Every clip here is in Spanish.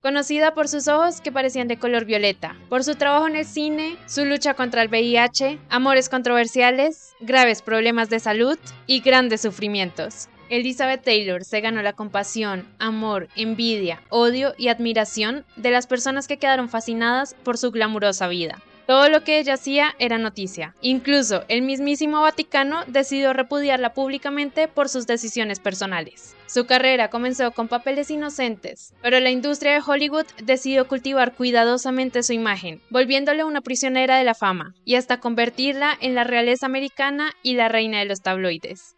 Conocida por sus ojos que parecían de color violeta, por su trabajo en el cine, su lucha contra el VIH, amores controversiales, graves problemas de salud y grandes sufrimientos. Elizabeth Taylor se ganó la compasión, amor, envidia, odio y admiración de las personas que quedaron fascinadas por su glamurosa vida. Todo lo que ella hacía era noticia. Incluso el mismísimo Vaticano decidió repudiarla públicamente por sus decisiones personales. Su carrera comenzó con papeles inocentes, pero la industria de Hollywood decidió cultivar cuidadosamente su imagen, volviéndole una prisionera de la fama, y hasta convertirla en la realeza americana y la reina de los tabloides.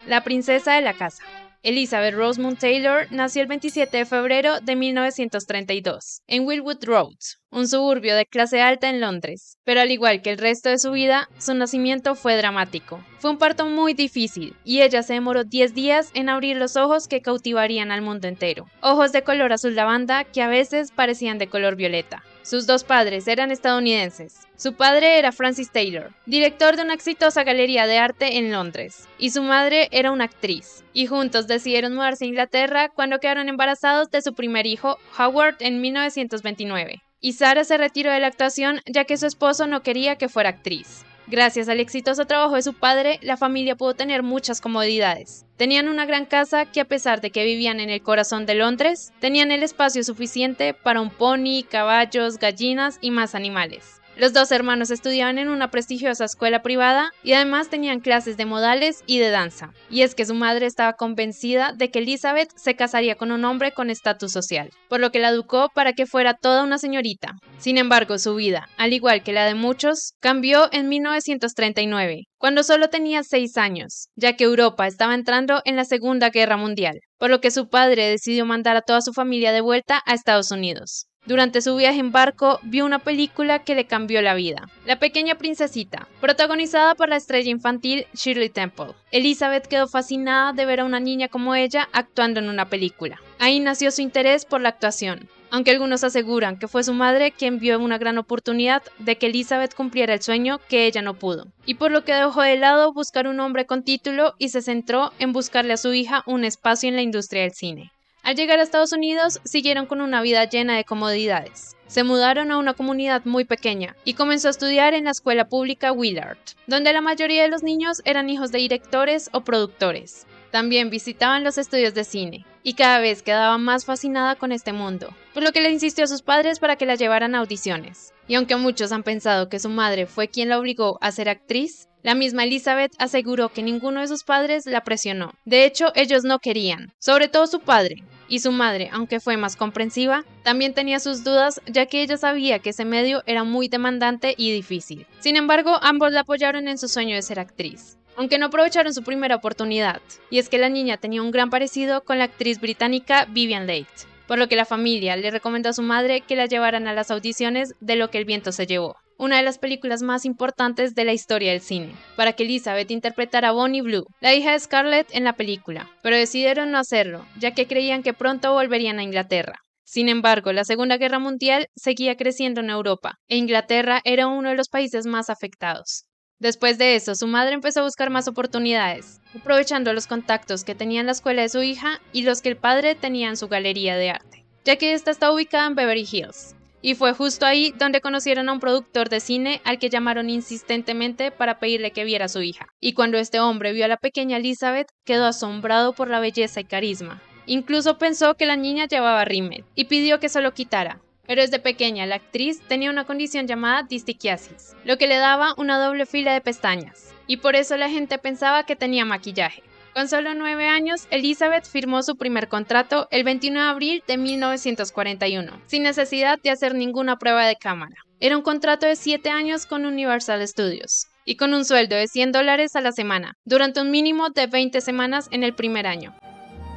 La princesa de la casa. Elizabeth Rosamund Taylor nació el 27 de febrero de 1932 en Wilwood Road, un suburbio de clase alta en Londres. Pero al igual que el resto de su vida, su nacimiento fue dramático. Fue un parto muy difícil y ella se demoró 10 días en abrir los ojos que cautivarían al mundo entero. Ojos de color azul lavanda que a veces parecían de color violeta. Sus dos padres eran estadounidenses. Su padre era Francis Taylor, director de una exitosa galería de arte en Londres, y su madre era una actriz, y juntos decidieron mudarse a Inglaterra cuando quedaron embarazados de su primer hijo, Howard, en 1929. Y Sarah se retiró de la actuación ya que su esposo no quería que fuera actriz. Gracias al exitoso trabajo de su padre, la familia pudo tener muchas comodidades. Tenían una gran casa que, a pesar de que vivían en el corazón de Londres, tenían el espacio suficiente para un pony, caballos, gallinas y más animales. Los dos hermanos estudiaban en una prestigiosa escuela privada y además tenían clases de modales y de danza. Y es que su madre estaba convencida de que Elizabeth se casaría con un hombre con estatus social, por lo que la educó para que fuera toda una señorita. Sin embargo, su vida, al igual que la de muchos, cambió en 1939, cuando solo tenía 6 años, ya que Europa estaba entrando en la Segunda Guerra Mundial, por lo que su padre decidió mandar a toda su familia de vuelta a Estados Unidos. Durante su viaje en barco, vio una película que le cambió la vida, La pequeña princesita, protagonizada por la estrella infantil Shirley Temple. Elizabeth quedó fascinada de ver a una niña como ella actuando en una película. Ahí nació su interés por la actuación, aunque algunos aseguran que fue su madre quien vio una gran oportunidad de que Elizabeth cumpliera el sueño que ella no pudo, y por lo que dejó de lado buscar un hombre con título y se centró en buscarle a su hija un espacio en la industria del cine. Al llegar a Estados Unidos, siguieron con una vida llena de comodidades. Se mudaron a una comunidad muy pequeña y comenzó a estudiar en la escuela pública Willard, donde la mayoría de los niños eran hijos de directores o productores. También visitaban los estudios de cine, y cada vez quedaba más fascinada con este mundo, por lo que le insistió a sus padres para que la llevaran a audiciones. Y aunque muchos han pensado que su madre fue quien la obligó a ser actriz, la misma Elizabeth aseguró que ninguno de sus padres la presionó. De hecho, ellos no querían, sobre todo su padre. Y su madre, aunque fue más comprensiva, también tenía sus dudas, ya que ella sabía que ese medio era muy demandante y difícil. Sin embargo, ambos la apoyaron en su sueño de ser actriz, aunque no aprovecharon su primera oportunidad, y es que la niña tenía un gran parecido con la actriz británica Vivian Leigh, por lo que la familia le recomendó a su madre que la llevaran a las audiciones de Lo que el viento se llevó, una de las películas más importantes de la historia del cine, para que Elizabeth interpretara a Bonnie Blue, la hija de Scarlett en la película, pero decidieron no hacerlo, ya que creían que pronto volverían a Inglaterra. Sin embargo, la Segunda Guerra Mundial seguía creciendo en Europa, e Inglaterra era uno de los países más afectados. Después de eso, su madre empezó a buscar más oportunidades, aprovechando los contactos que tenía en la escuela de su hija y los que el padre tenía en su galería de arte, ya que esta está ubicada en Beverly Hills. Y fue justo ahí donde conocieron a un productor de cine al que llamaron insistentemente para pedirle que viera a su hija. Y cuando este hombre vio a la pequeña Elizabeth, quedó asombrado por la belleza y carisma. Incluso pensó que la niña llevaba rímel y pidió que se lo quitara. Pero desde pequeña la actriz tenía una condición llamada distiquiasis, lo que le daba una doble fila de pestañas, y por eso la gente pensaba que tenía maquillaje. Con solo 9 años, Elizabeth firmó su primer contrato el 21 de abril de 1941, sin necesidad de hacer ninguna prueba de cámara. Era un contrato de 7 años con Universal Studios, y con un sueldo de $100 a la semana, durante un mínimo de 20 semanas en el primer año.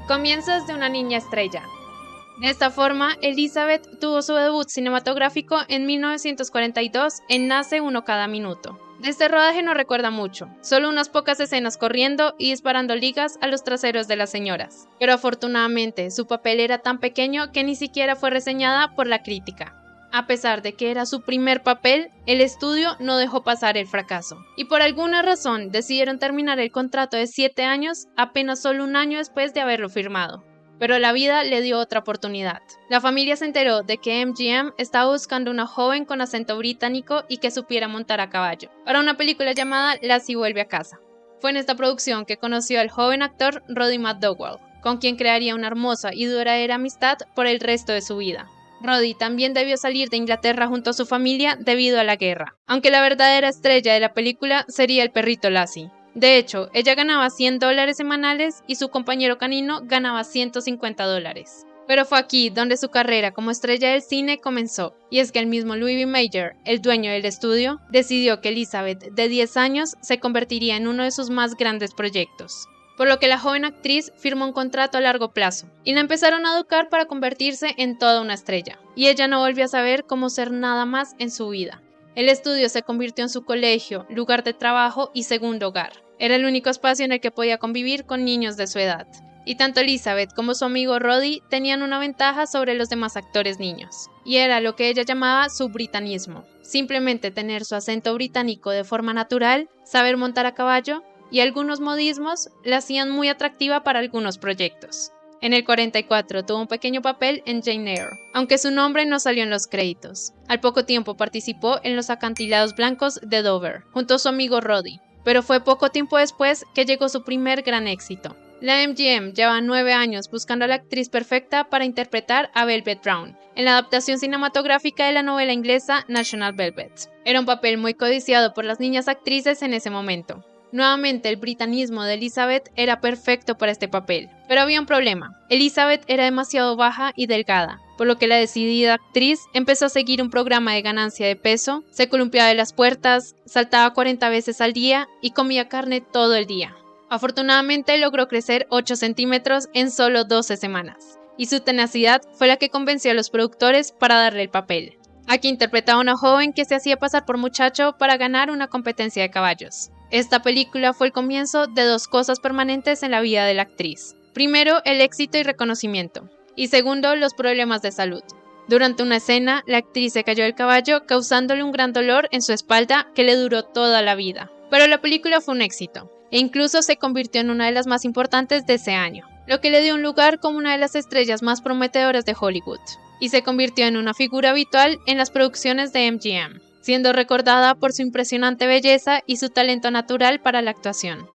Comienzos de una niña estrella. De esta forma, Elizabeth tuvo su debut cinematográfico en 1942 en Nace uno cada minuto. De este rodaje no recuerda mucho, solo unas pocas escenas corriendo y disparando ligas a los traseros de las señoras. Pero afortunadamente, su papel era tan pequeño que ni siquiera fue reseñada por la crítica. A pesar de que era su primer papel, el estudio no dejó pasar el fracaso. Y por alguna razón decidieron terminar el contrato de 7 años apenas solo un año después de haberlo firmado. Pero la vida le dio otra oportunidad. La familia se enteró de que MGM estaba buscando una joven con acento británico y que supiera montar a caballo, para una película llamada Lassie vuelve a casa. Fue en esta producción que conoció al joven actor Roddy McDowall, con quien crearía una hermosa y duradera amistad por el resto de su vida. Roddy también debió salir de Inglaterra junto a su familia debido a la guerra, aunque la verdadera estrella de la película sería el perrito Lassie. De hecho, ella ganaba $100 semanales y su compañero canino ganaba $150. Pero fue aquí donde su carrera como estrella del cine comenzó, y es que el mismo Louis B. Mayer, el dueño del estudio, decidió que Elizabeth, de 10 años, se convertiría en uno de sus más grandes proyectos. Por lo que la joven actriz firmó un contrato a largo plazo, y la empezaron a educar para convertirse en toda una estrella, y ella no volvió a saber cómo ser nada más en su vida. El estudio se convirtió en su colegio, lugar de trabajo y segundo hogar. Era el único espacio en el que podía convivir con niños de su edad. Y tanto Elizabeth como su amigo Roddy tenían una ventaja sobre los demás actores niños, y era lo que ella llamaba su britanismo. Simplemente tener su acento británico de forma natural, saber montar a caballo, y algunos modismos la hacían muy atractiva para algunos proyectos. En el 44 tuvo un pequeño papel en Jane Eyre, aunque su nombre no salió en los créditos. Al poco tiempo participó en Los acantilados blancos de Dover, junto a su amigo Roddy, pero fue poco tiempo después que llegó su primer gran éxito. La MGM lleva 9 años buscando a la actriz perfecta para interpretar a Velvet Brown, en la adaptación cinematográfica de la novela inglesa National Velvet. Era un papel muy codiciado por las niñas actrices en ese momento. Nuevamente, el britanismo de Elizabeth era perfecto para este papel, pero había un problema. Elizabeth era demasiado baja y delgada, por lo que la decidida actriz empezó a seguir un programa de ganancia de peso, se columpiaba de las puertas, saltaba 40 veces al día y comía carne todo el día. Afortunadamente logró crecer 8 centímetros en solo 12 semanas, y su tenacidad fue la que convenció a los productores para darle el papel. Aquí interpretaba a una joven que se hacía pasar por muchacho para ganar una competencia de caballos. Esta película fue el comienzo de 2 cosas permanentes en la vida de la actriz. Primero, el éxito y reconocimiento, y segundo, los problemas de salud. Durante una escena, la actriz se cayó del caballo, causándole un gran dolor en su espalda que le duró toda la vida. Pero la película fue un éxito, e incluso se convirtió en una de las más importantes de ese año, lo que le dio un lugar como una de las estrellas más prometedoras de Hollywood, y se convirtió en una figura habitual en las producciones de MGM, siendo recordada por su impresionante belleza y su talento natural para la actuación.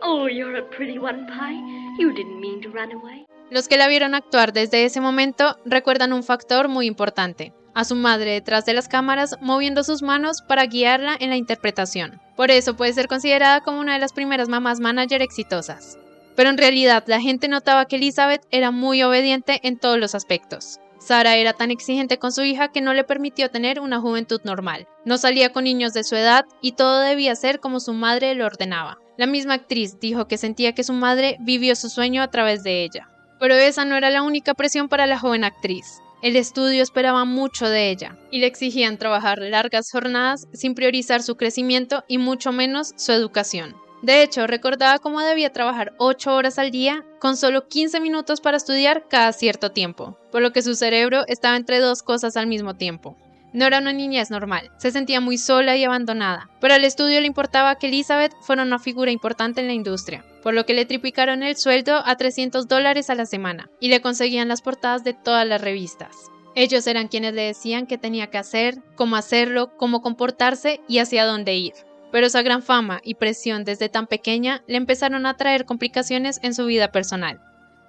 Oh, you're a pretty one, Pie. You didn't mean to run away. Los que la vieron actuar desde ese momento recuerdan un factor muy importante: a su madre detrás de las cámaras moviendo sus manos para guiarla en la interpretación. Por eso puede ser considerada como una de las primeras mamás manager exitosas. Pero en realidad la gente notaba que Elizabeth era muy obediente en todos los aspectos. Sarah era tan exigente con su hija que no le permitió tener una juventud normal. No salía con niños de su edad y todo debía ser como su madre lo ordenaba. La misma actriz dijo que sentía que su madre vivió su sueño a través de ella. Pero esa no era la única presión para la joven actriz. El estudio esperaba mucho de ella y le exigían trabajar largas jornadas sin priorizar su crecimiento y mucho menos su educación. De hecho, recordaba cómo debía trabajar 8 horas al día con solo 15 minutos para estudiar cada cierto tiempo, por lo que su cerebro estaba entre 2 cosas al mismo tiempo. No era una niñez normal, se sentía muy sola y abandonada, pero al estudio le importaba que Elizabeth fuera una figura importante en la industria, por lo que le triplicaron el sueldo a $300 a la semana y le conseguían las portadas de todas las revistas. Ellos eran quienes le decían qué tenía que hacer, cómo hacerlo, cómo comportarse y hacia dónde ir. Pero esa gran fama y presión desde tan pequeña le empezaron a traer complicaciones en su vida personal.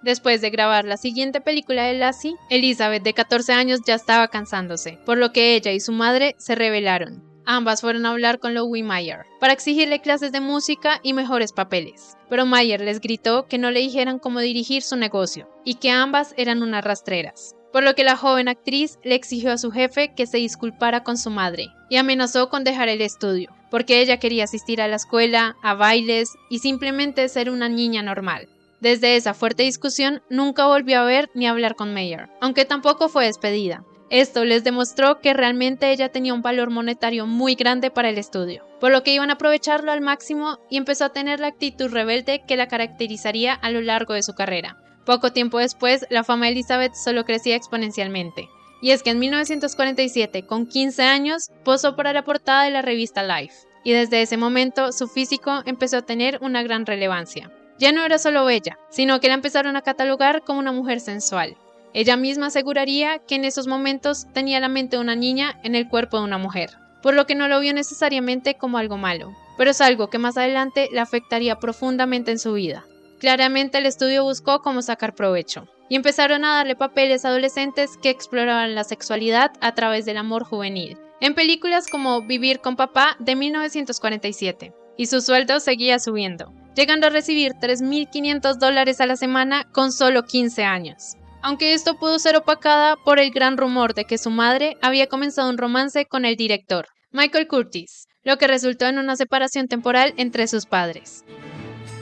Después de grabar la siguiente película de Lassie, Elizabeth, de 14 años, ya estaba cansándose, por lo que ella y su madre se rebelaron. Ambas fueron a hablar con Louis Mayer para exigirle clases de música y mejores papeles, pero Mayer les gritó que no le dijeran cómo dirigir su negocio y que ambas eran unas rastreras. Por lo que la joven actriz le exigió a su jefe que se disculpara con su madre y amenazó con dejar el estudio, porque ella quería asistir a la escuela, a bailes y simplemente ser una niña normal. Desde esa fuerte discusión nunca volvió a ver ni a hablar con Mayer, aunque tampoco fue despedida. Esto les demostró que realmente ella tenía un valor monetario muy grande para el estudio, por lo que iban a aprovecharlo al máximo y empezó a tener la actitud rebelde que la caracterizaría a lo largo de su carrera. Poco tiempo después, la fama de Elizabeth solo crecía exponencialmente. Y es que en 1947, con 15 años, posó para la portada de la revista Life, y desde ese momento su físico empezó a tener una gran relevancia. Ya no era solo bella, sino que la empezaron a catalogar como una mujer sensual. Ella misma aseguraría que en esos momentos tenía la mente de una niña en el cuerpo de una mujer, por lo que no lo vio necesariamente como algo malo, pero es algo que más adelante le afectaría profundamente en su vida. Claramente el estudio buscó cómo sacar provecho, y empezaron a darle papeles a adolescentes que exploraban la sexualidad a través del amor juvenil, en películas como Vivir con Papá de 1947, y su sueldo seguía subiendo, llegando a recibir $3.500 a la semana con solo 15 años. Aunque esto pudo ser opacada por el gran rumor de que su madre había comenzado un romance con el director, Michael Curtiz, lo que resultó en una separación temporal entre sus padres.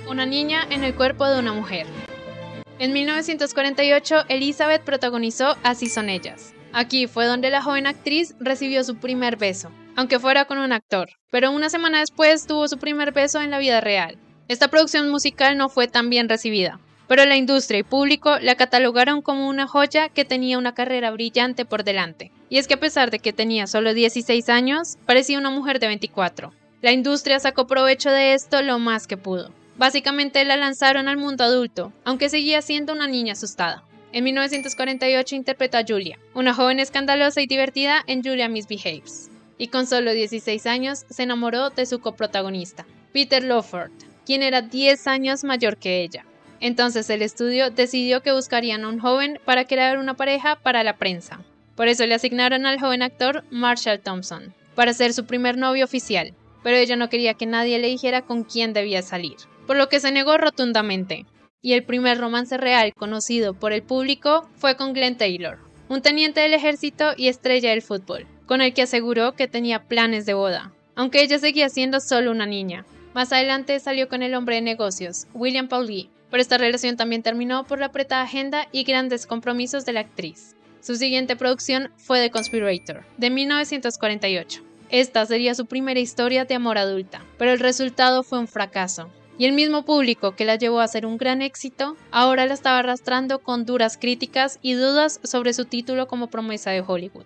Una niña en el cuerpo de una mujer. En 1948, Elizabeth protagonizó Así son ellas. Aquí fue donde la joven actriz recibió su primer beso, aunque fuera con un actor, pero una semana después tuvo su primer beso en la vida real. Esta producción musical no fue tan bien recibida, pero la industria y público la catalogaron como una joya que tenía una carrera brillante por delante. Y es que a pesar de que tenía solo 16 años, parecía una mujer de 24. La industria sacó provecho de esto lo más que pudo. Básicamente la lanzaron al mundo adulto, aunque seguía siendo una niña asustada. En 1948 interpretó a Julia, una joven escandalosa y divertida en Julia Misbehaves, y con solo 16 años se enamoró de su coprotagonista, Peter Lawford, quien era 10 años mayor que ella. Entonces el estudio decidió que buscarían a un joven para crear una pareja para la prensa. Por eso le asignaron al joven actor Marshall Thompson, para ser su primer novio oficial, pero ella no quería que nadie le dijera con quién debía salir, por lo que se negó rotundamente. Y el primer romance real conocido por el público fue con Glenn Taylor, un teniente del ejército y estrella del fútbol, con el que aseguró que tenía planes de boda, aunque ella seguía siendo solo una niña. Más adelante salió con el hombre de negocios, William Pauly, pero esta relación también terminó por la apretada agenda y grandes compromisos de la actriz. Su siguiente producción fue The Conspirator, de 1948. Esta sería su primera historia de amor adulta, pero el resultado fue un fracaso. Y el mismo público que la llevó a ser un gran éxito, ahora la estaba arrastrando con duras críticas y dudas sobre su título como promesa de Hollywood.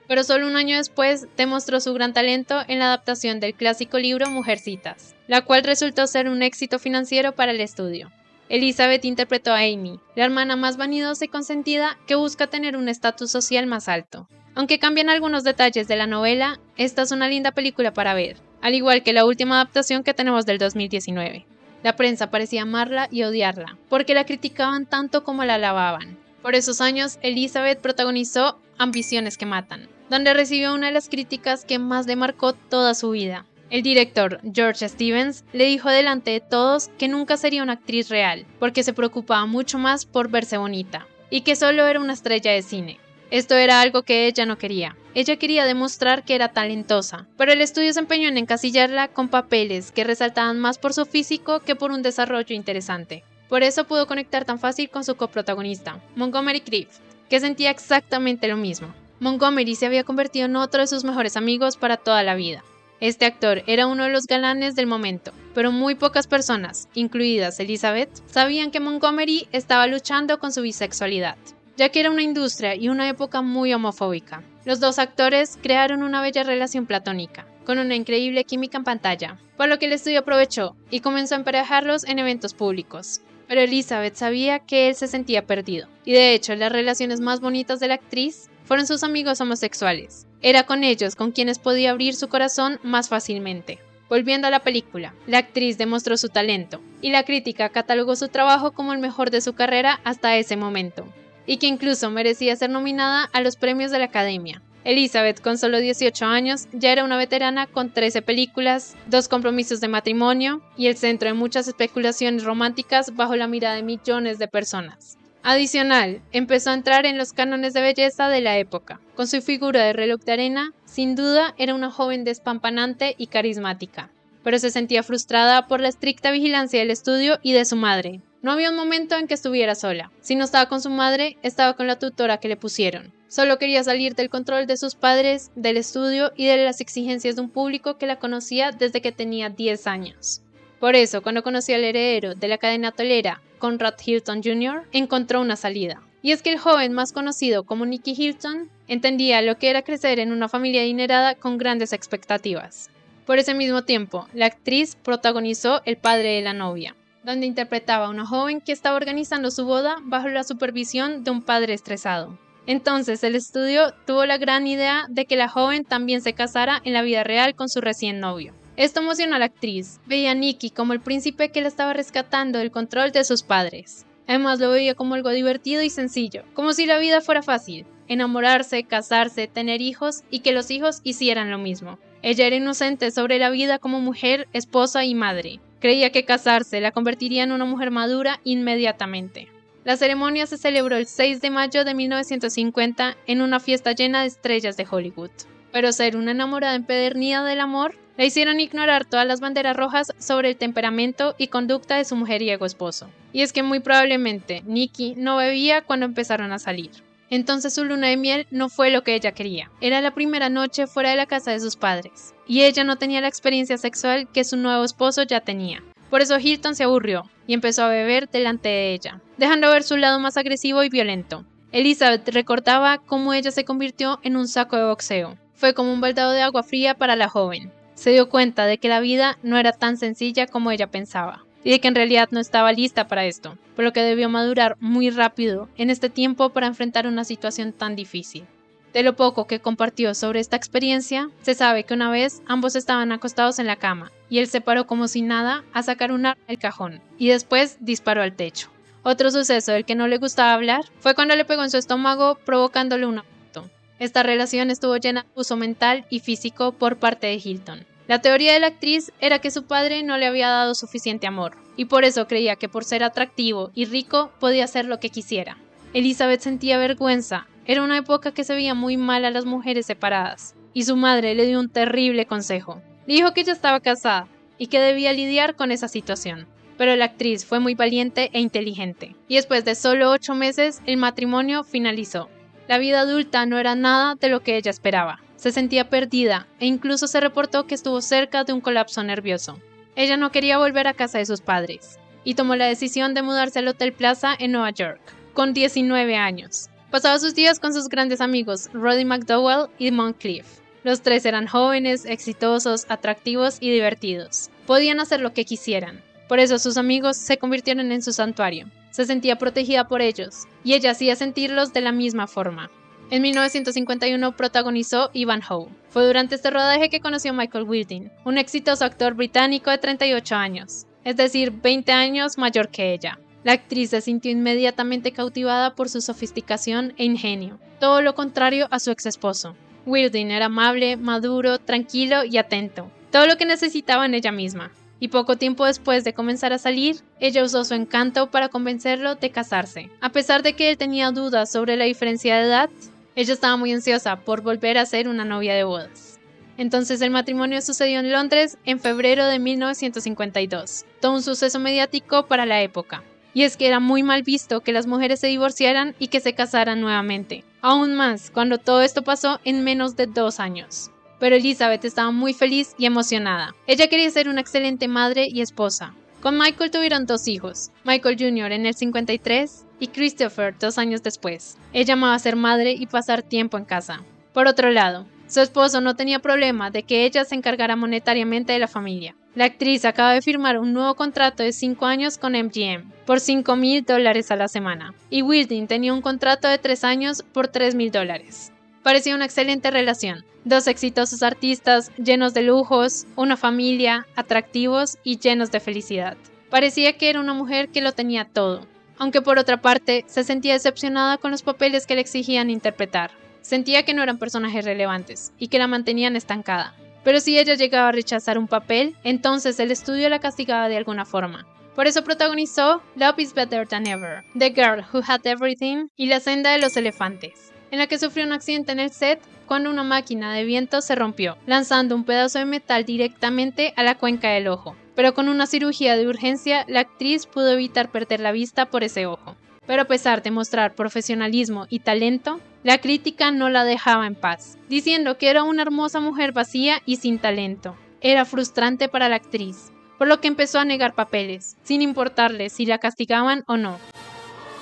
Pero solo un año después demostró su gran talento en la adaptación del clásico libro Mujercitas, la cual resultó ser un éxito financiero para el estudio. Elizabeth interpretó a Amy, la hermana más vanidosa y consentida que busca tener un estatus social más alto. Aunque cambian algunos detalles de la novela, esta es una linda película para ver, al igual que la última adaptación que tenemos del 2019. La prensa parecía amarla y odiarla, porque la criticaban tanto como la alababan. Por esos años, Elizabeth protagonizó Ambiciones que matan, donde recibió una de las críticas que más le marcó toda su vida. El director, George Stevens, le dijo delante de todos que nunca sería una actriz real, porque se preocupaba mucho más por verse bonita, y que solo era una estrella de cine. Esto era algo que ella no quería. Ella quería demostrar que era talentosa, pero el estudio se empeñó en encasillarla con papeles que resaltaban más por su físico que por un desarrollo interesante. Por eso pudo conectar tan fácil con su coprotagonista, Montgomery Clift, que sentía exactamente lo mismo. Montgomery se había convertido en otro de sus mejores amigos para toda la vida. Este actor era uno de los galanes del momento, pero muy pocas personas, incluidas Elizabeth, sabían que Montgomery estaba luchando con su bisexualidad, ya que era una industria y una época muy homofóbica. Los dos actores crearon una bella relación platónica, con una increíble química en pantalla, por lo que el estudio aprovechó y comenzó a emparejarlos en eventos públicos. Pero Elizabeth sabía que él se sentía perdido, y de hecho las relaciones más bonitas de la actriz fueron sus amigos homosexuales. Era con ellos con quienes podía abrir su corazón más fácilmente. Volviendo a la película, la actriz demostró su talento, y la crítica catalogó su trabajo como el mejor de su carrera hasta ese momento, y que incluso merecía ser nominada a los premios de la Academia. Elizabeth, con solo 18 años, ya era una veterana con 13 películas, 2 compromisos de matrimonio y el centro de muchas especulaciones románticas bajo la mirada de millones de personas. Adicional, empezó a entrar en los cánones de belleza de la época. Con su figura de reloj de arena, sin duda era una joven despampanante y carismática, pero se sentía frustrada por la estricta vigilancia del estudio y de su madre, No había un momento en que estuviera sola. Si no estaba con su madre, estaba con la tutora que le pusieron. Solo quería salir del control de sus padres, del estudio y de las exigencias de un público que la conocía desde que tenía 10 años. Por eso, cuando conoció al heredero de la cadena hotelera, Conrad Hilton Jr., encontró una salida. Y es que el joven más conocido como Nicky Hilton entendía lo que era crecer en una familia adinerada con grandes expectativas. Por ese mismo tiempo, la actriz protagonizó El padre de la novia, donde interpretaba a una joven que estaba organizando su boda bajo la supervisión de un padre estresado. Entonces el estudio tuvo la gran idea de que la joven también se casara en la vida real con su recién novio. Esto emocionó a la actriz. Veía a Nicky como el príncipe que la estaba rescatando del control de sus padres. Además lo veía como algo divertido y sencillo, como si la vida fuera fácil. Enamorarse, casarse, tener hijos y que los hijos hicieran lo mismo. Ella era inocente sobre la vida como mujer, esposa y madre. Creía que casarse la convertiría en una mujer madura inmediatamente. La ceremonia se celebró el 6 de mayo de 1950 en una fiesta llena de estrellas de Hollywood. Pero ser una enamorada empedernida del amor la hicieron ignorar todas las banderas rojas sobre el temperamento y conducta de su mujeriego esposo. Y es que muy probablemente Nicky no bebía cuando empezaron a salir. Entonces su luna de miel no fue lo que ella quería. Era la primera noche fuera de la casa de sus padres, y ella no tenía la experiencia sexual que su nuevo esposo ya tenía. Por eso Hilton se aburrió y empezó a beber delante de ella, dejando ver su lado más agresivo y violento. Elizabeth recordaba cómo ella se convirtió en un saco de boxeo. Fue como un baldado de agua fría para la joven. Se dio cuenta de que la vida no era tan sencilla como ella pensaba, y de que en realidad no estaba lista para esto, por lo que debió madurar muy rápido en este tiempo para enfrentar una situación tan difícil. De lo poco que compartió sobre esta experiencia, se sabe que una vez ambos estaban acostados en la cama, y él se paró como si nada a sacar un arma del cajón, y después disparó al techo. Otro suceso del que no le gustaba hablar fue cuando le pegó en su estómago provocándole un aborto. Esta relación estuvo llena de abuso mental y físico por parte de Hilton. La teoría de la actriz era que su padre no le había dado suficiente amor, y por eso creía que por ser atractivo y rico podía hacer lo que quisiera. Elizabeth sentía vergüenza. Era una época que se veía muy mal a las mujeres separadas, y su madre le dio un terrible consejo. Le dijo que ella estaba casada y que debía lidiar con esa situación. Pero la actriz fue muy valiente e inteligente, y después de solo 8 meses el matrimonio finalizó. La vida adulta no era nada de lo que ella esperaba. Se sentía perdida e incluso se reportó que estuvo cerca de un colapso nervioso. Ella no quería volver a casa de sus padres y tomó la decisión de mudarse al Hotel Plaza en Nueva York, con 19 años. Pasaba sus días con sus grandes amigos Roddy McDowall y Moncrief. Los tres eran jóvenes, exitosos, atractivos y divertidos. Podían hacer lo que quisieran. Por eso sus amigos se convirtieron en su santuario. Se sentía protegida por ellos, y ella hacía sentirlos de la misma forma. En 1951 protagonizó Ivanhoe. Fue durante este rodaje que conoció a Michael Wilding, un exitoso actor británico de 38 años, es decir, 20 años mayor que ella. La actriz se sintió inmediatamente cautivada por su sofisticación e ingenio, todo lo contrario a su ex esposo. Wilding era amable, maduro, tranquilo y atento, todo lo que necesitaba en ella misma. Y poco tiempo después de comenzar a salir, ella usó su encanto para convencerlo de casarse. A pesar de que él tenía dudas sobre la diferencia de edad, ella estaba muy ansiosa por volver a ser una novia de bodas. Entonces el matrimonio sucedió en Londres en febrero de 1952, todo un suceso mediático para la época. Y es que era muy mal visto que las mujeres se divorciaran y que se casaran nuevamente, aún más cuando todo esto pasó en menos de 2 años. Pero Elizabeth estaba muy feliz y emocionada. Ella quería ser una excelente madre y esposa. Con Michael tuvieron 2 hijos, Michael Jr. en el 53 y Christopher 2 años después. Ella amaba ser madre y pasar tiempo en casa. Por otro lado, su esposo no tenía problema de que ella se encargara monetariamente de la familia. La actriz acaba de firmar un nuevo contrato de 5 años con MGM por $5,000 a la semana, y Wilding tenía un contrato de 3 años por $3,000. Parecía una excelente relación. 2 exitosos artistas, llenos de lujos, una familia, atractivos y llenos de felicidad. Parecía que era una mujer que lo tenía todo, aunque por otra parte se sentía decepcionada con los papeles que le exigían interpretar. Sentía que no eran personajes relevantes y que la mantenían estancada. Pero si ella llegaba a rechazar un papel, entonces el estudio la castigaba de alguna forma. Por eso protagonizó Love is Better Than Ever, The Girl Who Had Everything y La Senda de los Elefantes, en la que sufrió un accidente en el set cuando una máquina de viento se rompió, lanzando un pedazo de metal directamente a la cuenca del ojo. pero con una cirugía de urgencia la actriz pudo evitar perder la vista por ese ojo. Pero a pesar de mostrar profesionalismo y talento, la crítica no la dejaba en paz, diciendo que era una hermosa mujer vacía y sin talento. Era frustrante para la actriz, por lo que empezó a negar papeles, sin importarle si la castigaban o no.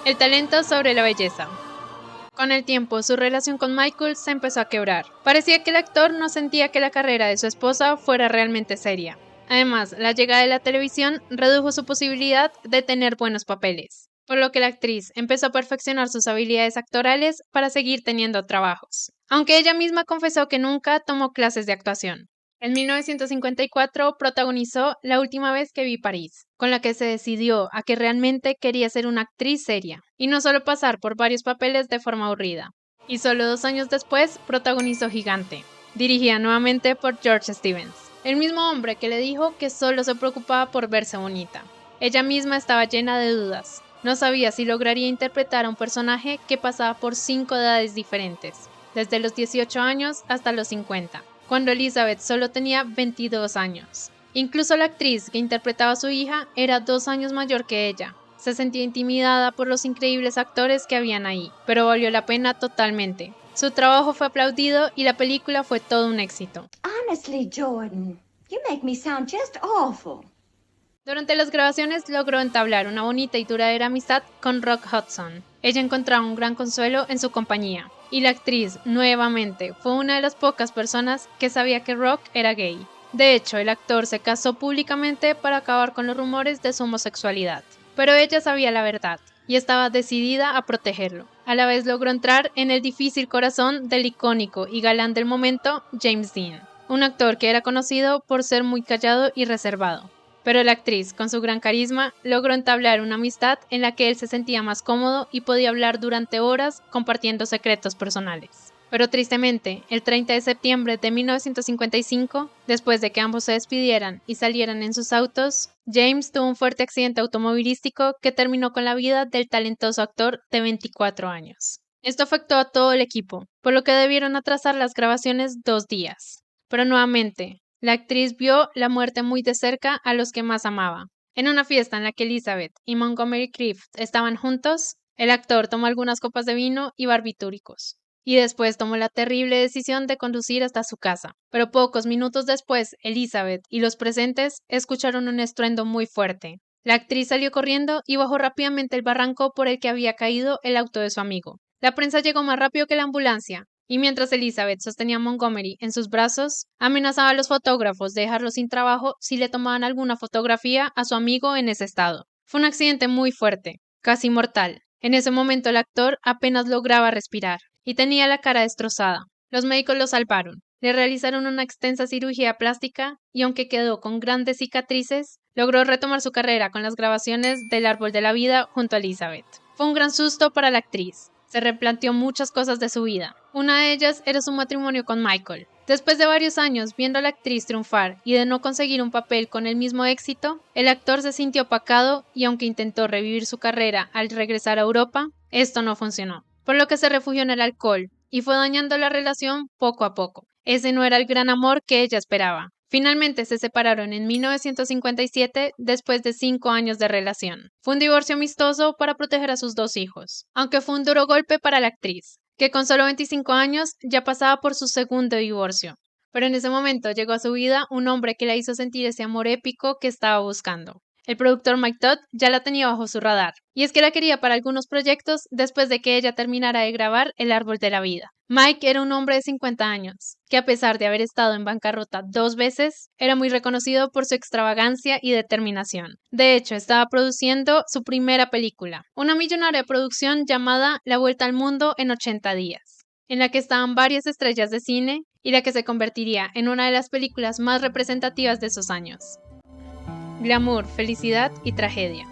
El talento sobre la belleza. Con el tiempo, su relación con Michael se empezó a quebrar. Parecía que el actor no sentía que la carrera de su esposa fuera realmente seria. Además, la llegada de la televisión redujo su posibilidad de tener buenos papeles, por lo que la actriz empezó a perfeccionar sus habilidades actorales para seguir teniendo trabajos, aunque ella misma confesó que nunca tomó clases de actuación. En 1954 protagonizó La última vez que vi París, con la que se decidió a que realmente quería ser una actriz seria, y no solo pasar por varios papeles de forma aburrida. Y solo 2 años después protagonizó Gigante, dirigida nuevamente por George Stevens, el mismo hombre que le dijo que solo se preocupaba por verse bonita. Ella misma estaba llena de dudas. No sabía si lograría interpretar a un personaje que pasaba por 5 edades diferentes, desde los 18 años hasta los 50, cuando Elizabeth solo tenía 22 años. Incluso la actriz que interpretaba a su hija era 2 años mayor que ella. Se sentía intimidada por los increíbles actores que habían ahí, pero valió la pena totalmente. Su trabajo fue aplaudido y la película fue todo un éxito. Honestly, Jordan, you make me sound just awful. Durante las grabaciones logró entablar una bonita y duradera amistad con Rock Hudson. Ella encontraba un gran consuelo en su compañía, y la actriz, nuevamente, fue una de las pocas personas que sabía que Rock era gay. De hecho, el actor se casó públicamente para acabar con los rumores de su homosexualidad. Pero ella sabía la verdad, y estaba decidida a protegerlo. A la vez logró entrar en el difícil corazón del icónico y galán del momento, James Dean, un actor que era conocido por ser muy callado y reservado. Pero la actriz, con su gran carisma, logró entablar una amistad en la que él se sentía más cómodo y podía hablar durante horas compartiendo secretos personales. Pero tristemente, el 30 de septiembre de 1955, después de que ambos se despidieran y salieran en sus autos, James tuvo un fuerte accidente automovilístico que terminó con la vida del talentoso actor de 24 años. Esto afectó a todo el equipo, por lo que debieron atrasar las grabaciones 2 días. Pero nuevamente, la actriz vio la muerte muy de cerca a los que más amaba. En una fiesta en la que Elizabeth y Montgomery Clift estaban juntos, el actor tomó algunas copas de vino y barbitúricos, y después tomó la terrible decisión de conducir hasta su casa. Pero pocos minutos después, Elizabeth y los presentes escucharon un estruendo muy fuerte. La actriz salió corriendo y bajó rápidamente el barranco por el que había caído el auto de su amigo. La prensa llegó más rápido que la ambulancia, y mientras Elizabeth sostenía a Montgomery en sus brazos, amenazaba a los fotógrafos de dejarlo sin trabajo si le tomaban alguna fotografía a su amigo en ese estado. Fue un accidente muy fuerte, casi mortal. En ese momento el actor apenas lograba respirar y tenía la cara destrozada. Los médicos lo salvaron, le realizaron una extensa cirugía plástica y aunque quedó con grandes cicatrices, logró retomar su carrera con las grabaciones del Árbol de la Vida junto a Elizabeth. Fue un gran susto para la actriz. Se replanteó muchas cosas de su vida. Una de ellas era su matrimonio con Michael. Después de varios años viendo a la actriz triunfar y de no conseguir un papel con el mismo éxito, el actor se sintió opacado y aunque intentó revivir su carrera al regresar a Europa, esto no funcionó, por lo que se refugió en el alcohol y fue dañando la relación poco a poco. Ese no era el gran amor que ella esperaba. Finalmente se separaron en 1957 después de 5 años de relación. Fue un divorcio amistoso para proteger a sus 2 hijos, aunque fue un duro golpe para la actriz, que con solo 25 años ya pasaba por su segundo divorcio. Pero en ese momento llegó a su vida un hombre que la hizo sentir ese amor épico que estaba buscando. El productor Mike Todd ya la tenía bajo su radar, y es que la quería para algunos proyectos después de que ella terminara de grabar El Árbol de la Vida. Mike era un hombre de 50 años, que a pesar de haber estado en bancarrota 2 veces, era muy reconocido por su extravagancia y determinación. De hecho, estaba produciendo su primera película, una millonaria producción llamada La Vuelta al Mundo en 80 días, en la que estaban varias estrellas de cine y la que se convertiría en una de las películas más representativas de esos años. Glamour, felicidad y tragedia.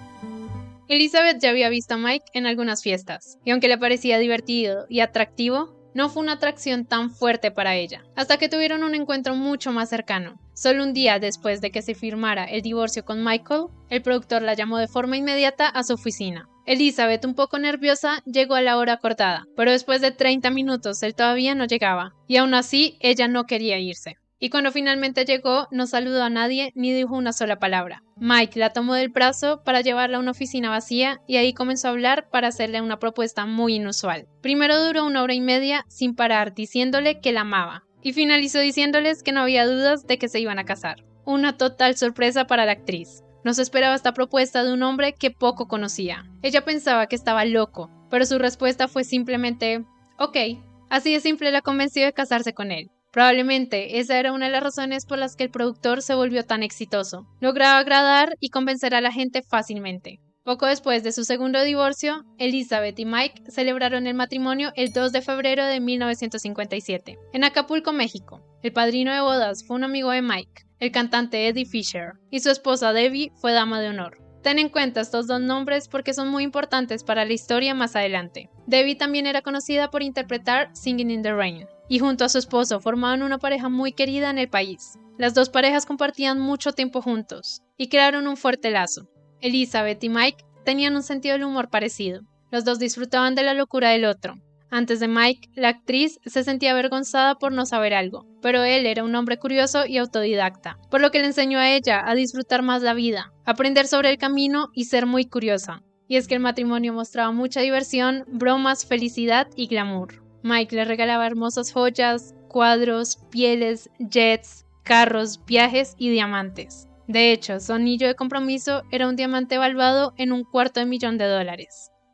Elizabeth ya había visto a Mike en algunas fiestas, y aunque le parecía divertido y atractivo, no fue una atracción tan fuerte para ella, hasta que tuvieron un encuentro mucho más cercano. Solo un día después de que se firmara el divorcio con Michael, el productor la llamó de forma inmediata a su oficina. Elizabeth, un poco nerviosa, llegó a la hora acordada, pero después de 30 minutos él todavía no llegaba, y aún así ella no quería irse. Y cuando finalmente llegó, no saludó a nadie ni dijo una sola palabra. Mike la tomó del brazo para llevarla a una oficina vacía y ahí comenzó a hablar para hacerle una propuesta muy inusual. Primero duró 1 hora y media sin parar diciéndole que la amaba y finalizó diciéndoles que no había dudas de que se iban a casar. Una total sorpresa para la actriz. No se esperaba esta propuesta de un hombre que poco conocía. Ella pensaba que estaba loco, pero su respuesta fue simplemente ok. Así de simple la convenció de casarse con él. Probablemente esa era una de las razones por las que el productor se volvió tan exitoso. Lograba agradar y convencer a la gente fácilmente. Poco después de su segundo divorcio, Elizabeth y Mike celebraron el matrimonio el 2 de febrero de 1957, en Acapulco, México. El padrino de bodas fue un amigo de Mike, el cantante Eddie Fisher, y su esposa Debbie fue dama de honor. Ten en cuenta estos dos nombres porque son muy importantes para la historia más adelante. Debbie también era conocida por interpretar Singing in the Rain, y junto a su esposo formaban una pareja muy querida en el país. Las dos parejas compartían mucho tiempo juntos, y crearon un fuerte lazo. Elizabeth y Mike tenían un sentido del humor parecido. Los dos disfrutaban de la locura del otro. Antes de Mike, la actriz se sentía avergonzada por no saber algo, pero él era un hombre curioso y autodidacta, por lo que le enseñó a ella a disfrutar más la vida, aprender sobre el camino y ser muy curiosa. Y es que el matrimonio mostraba mucha diversión, bromas, felicidad y glamour. Mike le regalaba hermosas joyas, cuadros, pieles, jets, carros, viajes y diamantes. De hecho, su anillo de compromiso era un diamante evaluado en $250,000.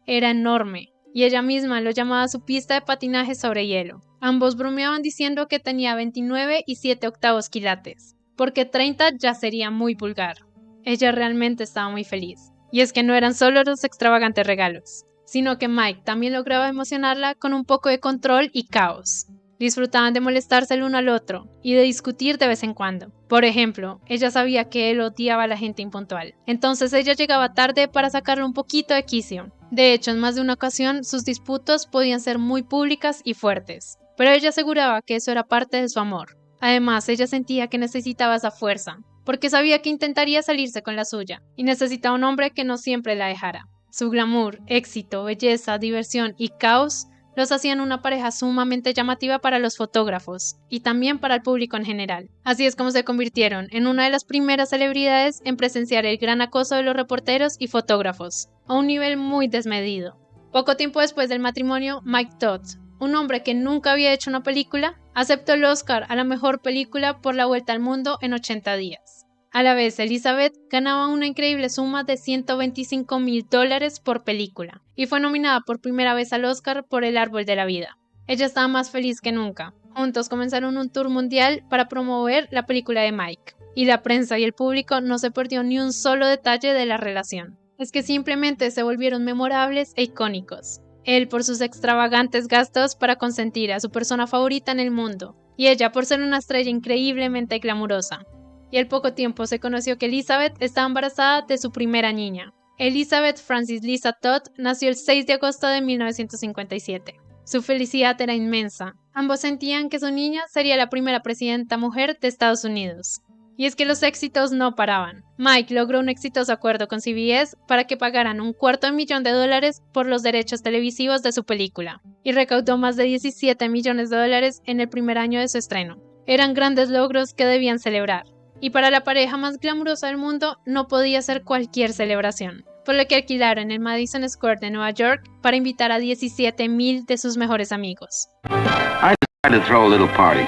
Era enorme, y ella misma lo llamaba su pista de patinaje sobre hielo. Ambos bromeaban diciendo que tenía 29 y 7/8 quilates, porque 30 ya sería muy vulgar. Ella realmente estaba muy feliz. Y es que no eran solo los extravagantes regalos, sino que Mike también lograba emocionarla con un poco de control y caos. Disfrutaban de molestarse el uno al otro y de discutir de vez en cuando. Por ejemplo, ella sabía que él odiaba a la gente impuntual, entonces ella llegaba tarde para sacarle un poquito de quicio. De hecho, en más de una ocasión, sus disputas podían ser muy públicas y fuertes, pero ella aseguraba que eso era parte de su amor. Además, ella sentía que necesitaba esa fuerza, porque sabía que intentaría salirse con la suya, y necesitaba un hombre que no siempre la dejara. Su glamour, éxito, belleza, diversión y caos los hacían una pareja sumamente llamativa para los fotógrafos y también para el público en general. Así es como se convirtieron en una de las primeras celebridades en presenciar el gran acoso de los reporteros y fotógrafos, a un nivel muy desmedido. Poco tiempo después del matrimonio, Mike Todd, un hombre que nunca había hecho una película, aceptó el Oscar a la mejor película por La Vuelta al Mundo en 80 días. A la vez, Elizabeth ganaba una increíble suma de $125,000 por película y fue nominada por primera vez al Oscar por El Árbol de la Vida. Ella estaba más feliz que nunca. Juntos comenzaron un tour mundial para promover la película de Mike, y la prensa y el público no se perdió ni un solo detalle de la relación. Es que simplemente se volvieron memorables e icónicos. Él por sus extravagantes gastos para consentir a su persona favorita en el mundo, y ella por ser una estrella increíblemente glamurosa. Y al poco tiempo se conoció que Elizabeth estaba embarazada de su primera niña. Elizabeth Frances Lisa Todd nació el 6 de agosto de 1957. Su felicidad era inmensa. Ambos sentían que su niña sería la primera presidenta mujer de Estados Unidos. Y es que los éxitos no paraban. Mike logró un exitoso acuerdo con CBS para que pagaran $250,000 por los derechos televisivos de su película, y recaudó más de $17 millones en el primer año de su estreno. Eran grandes logros que debían celebrar. Y para la pareja más glamurosa del mundo no podía ser cualquier celebración, por lo que alquilaron el Madison Square de Nueva York para invitar a 17,000 de sus mejores amigos. I decided to throw a little party.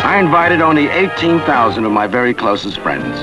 I invited only 18,000 of my very closest friends.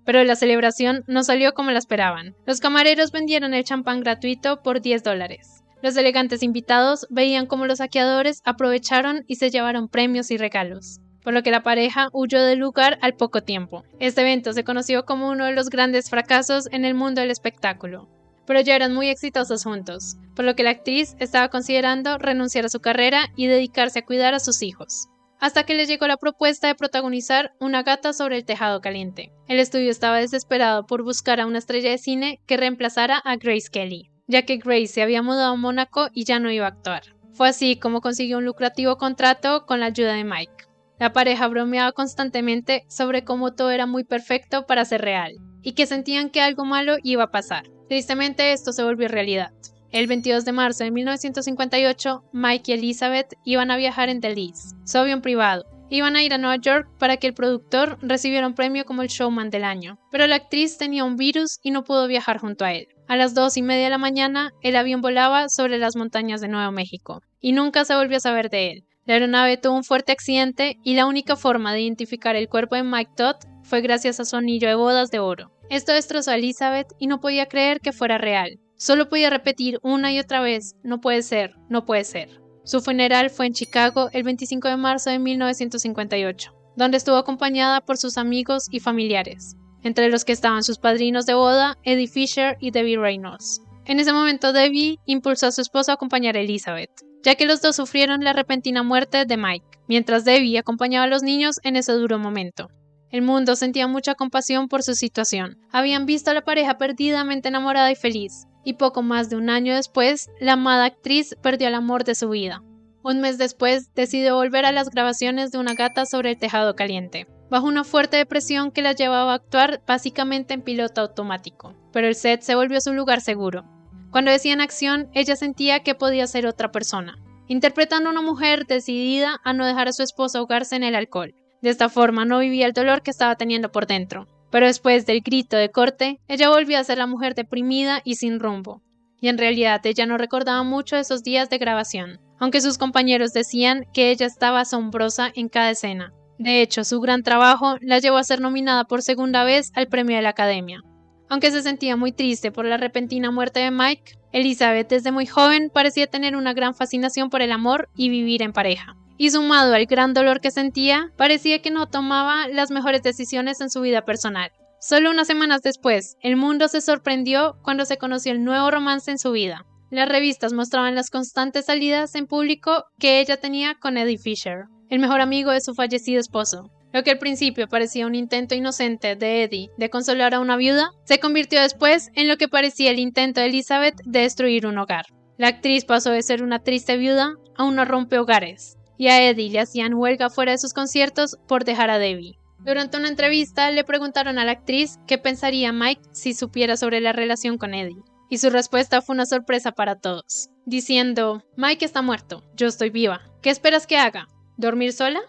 Pero la celebración no salió como la esperaban. Los camareros vendieron el champán gratuito por $10. Los elegantes invitados veían cómo los saqueadores aprovecharon y se llevaron premios y regalos, por lo que la pareja huyó del lugar al poco tiempo. Este evento se conoció como uno de los grandes fracasos en el mundo del espectáculo, pero ya eran muy exitosos juntos, por lo que la actriz estaba considerando renunciar a su carrera y dedicarse a cuidar a sus hijos. Hasta que le llegó la propuesta de protagonizar Una gata sobre el tejado caliente. El estudio estaba desesperado por buscar a una estrella de cine que reemplazara a Grace Kelly, ya que Grace se había mudado a Mónaco y ya no iba a actuar. Fue así como consiguió un lucrativo contrato con la ayuda de Mike. La pareja bromeaba constantemente sobre cómo todo era muy perfecto para ser real, y que sentían que algo malo iba a pasar. Tristemente esto se volvió realidad. El 22 de marzo de 1958, Mike y Elizabeth iban a viajar en The Liz, su avión privado. Iban a ir a Nueva York para que el productor recibiera un premio como el showman del año, pero la actriz tenía un virus y no pudo viajar junto a él. A las 2:30 de la mañana, el avión volaba sobre las montañas de Nuevo México, y nunca se volvió a saber de él. La aeronave tuvo un fuerte accidente y la única forma de identificar el cuerpo de Mike Todd fue gracias a su anillo de bodas de oro. Esto destrozó a Elizabeth y no podía creer que fuera real. Solo podía repetir una y otra vez, no puede ser, no puede ser. Su funeral fue en Chicago el 25 de marzo de 1958, donde estuvo acompañada por sus amigos y familiares, entre los que estaban sus padrinos de boda, Eddie Fisher y Debbie Reynolds. En ese momento Debbie impulsó a su esposo a acompañar a Elizabeth, ya que los dos sufrieron la repentina muerte de Mike, mientras Debbie acompañaba a los niños en ese duro momento. El mundo sentía mucha compasión por su situación. Habían visto a la pareja perdidamente enamorada y feliz, y poco más de un año después, la amada actriz perdió el amor de su vida. Un mes después, decidió volver a las grabaciones de Una gata sobre el tejado caliente, bajo una fuerte depresión que la llevaba a actuar básicamente en piloto automático, pero el set se volvió su lugar seguro. Cuando decía en acción, ella sentía que podía ser otra persona, interpretando a una mujer decidida a no dejar a su esposo ahogarse en el alcohol. De esta forma no vivía el dolor que estaba teniendo por dentro. Pero después del grito de corte, ella volvió a ser la mujer deprimida y sin rumbo. Y en realidad ella no recordaba mucho de esos días de grabación, aunque sus compañeros decían que ella estaba asombrosa en cada escena. De hecho, su gran trabajo la llevó a ser nominada por segunda vez al premio de la Academia. Aunque se sentía muy triste por la repentina muerte de Mike, Elizabeth desde muy joven parecía tener una gran fascinación por el amor y vivir en pareja. Y sumado al gran dolor que sentía, parecía que no tomaba las mejores decisiones en su vida personal. Solo unas semanas después, el mundo se sorprendió cuando se conoció el nuevo romance en su vida. Las revistas mostraban las constantes salidas en público que ella tenía con Eddie Fisher, el mejor amigo de su fallecido esposo. Lo que al principio parecía un intento inocente de Eddie de consolar a una viuda, se convirtió después en lo que parecía el intento de Elizabeth de destruir un hogar. La actriz pasó de ser una triste viuda a una rompehogares, y a Eddie le hacían huelga fuera de sus conciertos por dejar a Debbie. Durante una entrevista le preguntaron a la actriz qué pensaría Mike si supiera sobre la relación con Eddie, y su respuesta fue una sorpresa para todos, diciendo: Mike está muerto, yo estoy viva, ¿qué esperas que haga? ¿Dormir sola?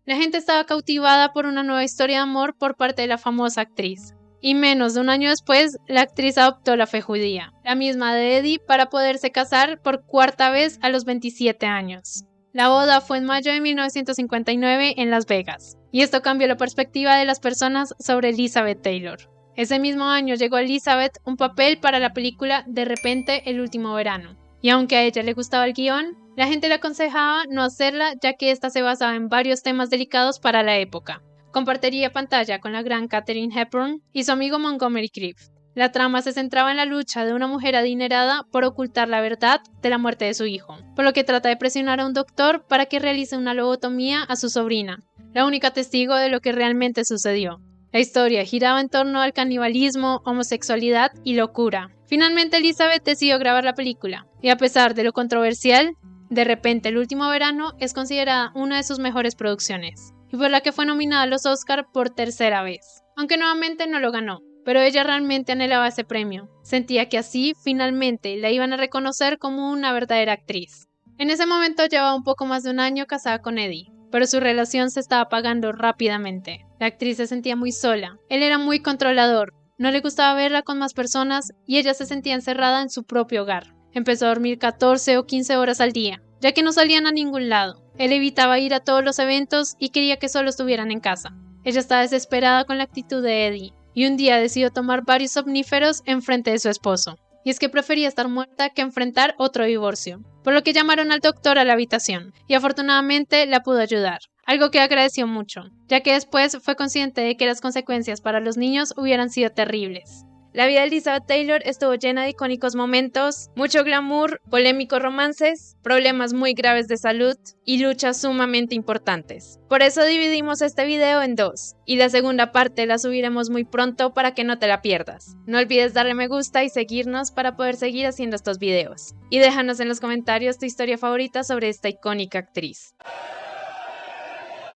La gente estaba cautivada por una nueva historia de amor por parte de la famosa actriz. Y menos de un año después, la actriz adoptó la fe judía, la misma de Eddie, para poderse casar por cuarta vez a los 27 años. La boda fue en mayo de 1959 en Las Vegas, y esto cambió la perspectiva de las personas sobre Elizabeth Taylor. Ese mismo año llegó a Elizabeth un papel para la película De repente el último verano, y aunque a ella le gustaba el guión, la gente le aconsejaba no hacerla ya que esta se basaba en varios temas delicados para la época. Compartiría pantalla con la gran Katharine Hepburn y su amigo Montgomery Clift. La trama se centraba en la lucha de una mujer adinerada por ocultar la verdad de la muerte de su hijo, por lo que trata de presionar a un doctor para que realice una lobotomía a su sobrina, la única testigo de lo que realmente sucedió. La historia giraba en torno al canibalismo, homosexualidad y locura. Finalmente Elizabeth decidió grabar la película, y a pesar de lo controversial, De repente el último verano es considerada una de sus mejores producciones, y por la que fue nominada a los Oscar por tercera vez, aunque nuevamente no lo ganó. Pero ella realmente anhelaba ese premio. Sentía que así, finalmente, la iban a reconocer como una verdadera actriz. En ese momento llevaba un poco más de un año casada con Eddie, pero su relación se estaba apagando rápidamente. La actriz se sentía muy sola. Él era muy controlador. No le gustaba verla con más personas y ella se sentía encerrada en su propio hogar. Empezó a dormir 14 o 15 horas al día, ya que no salían a ningún lado. Él evitaba ir a todos los eventos y quería que solo estuvieran en casa. Ella estaba desesperada con la actitud de Eddie, y un día decidió tomar varios somníferos en frente de su esposo. Y es que prefería estar muerta que enfrentar otro divorcio, por lo que llamaron al doctor a la habitación, y afortunadamente la pudo ayudar, algo que agradeció mucho, ya que después fue consciente de que las consecuencias para los niños hubieran sido terribles. La vida de Elizabeth Taylor estuvo llena de icónicos momentos, mucho glamour, polémicos romances, problemas muy graves de salud y luchas sumamente importantes. Por eso dividimos este video en dos, y la segunda parte la subiremos muy pronto para que no te la pierdas. No olvides darle me gusta y seguirnos para poder seguir haciendo estos videos. Y déjanos en los comentarios tu historia favorita sobre esta icónica actriz.